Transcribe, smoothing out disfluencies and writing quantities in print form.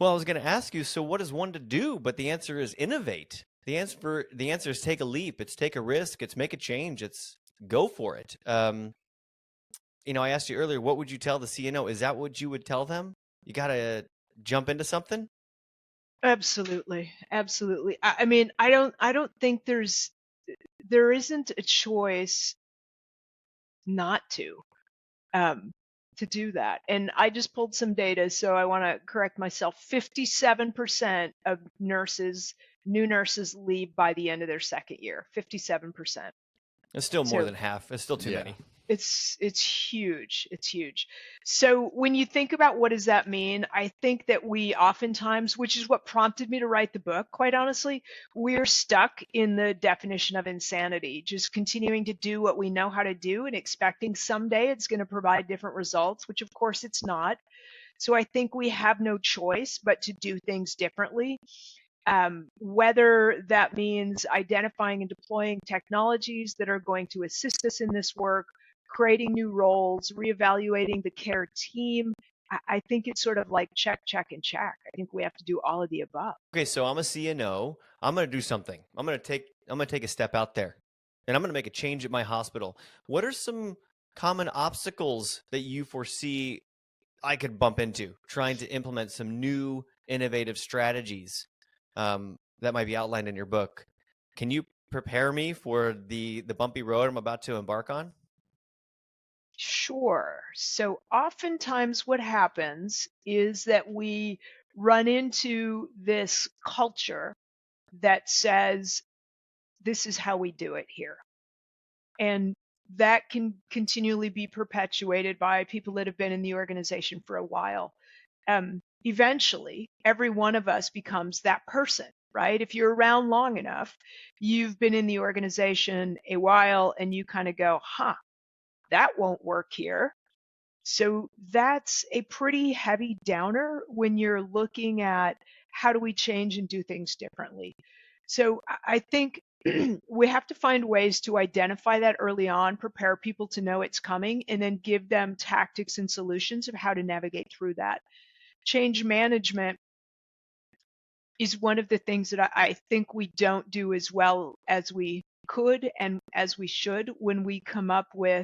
Well, I was going to ask you, so what is one to do? But the answer is innovate. The answer is take a leap. It's take a risk. It's make a change. It's go for it. I asked you earlier, what would you tell the CNO? Is that what you would tell them? You got to jump into something? Absolutely, absolutely. I mean, I don't think there isn't a choice not um, to do that. And I just pulled some data, so I want to correct myself. 57% of new nurses leave by the end of their second year. 57%. It's still more So than half. It's still too Yeah. many. it's huge. It's huge. So when you think about what does that mean, I think that we oftentimes, which is what prompted me to write the book, quite honestly, we're stuck in the definition of insanity, just continuing to do what we know how to do and expecting someday it's going to provide different results, which of course it's not. So I think we have no choice but to do things differently. Whether that means identifying and deploying technologies that are going to assist us in this work, creating new roles, reevaluating the care team. I think it's sort of like check, check, and check. I think we have to do all of the above. Okay, so I'm a CNO. I'm going to do something. I'm going to take a step out there. And I'm going to make a change at my hospital. What are some common obstacles that you foresee I could bump into trying to implement some new innovative strategies that might be outlined in your book? Can you prepare me for the bumpy road I'm about to embark on? Sure. So oftentimes what happens is that we run into this culture that says, this is how we do it here. And that can continually be perpetuated by people that have been in the organization for a while. Eventually, every one of us becomes that person, right? If you're around long enough, you've been in the organization a while and you kind of go, huh, that won't work here. So that's a pretty heavy downer when you're looking at how do we change and do things differently. So I think we have to find ways to identify that early on, prepare people to know it's coming, and then give them tactics and solutions of how to navigate through that. Change management is one of the things that I think we don't do as well as we could and as we should when we come up with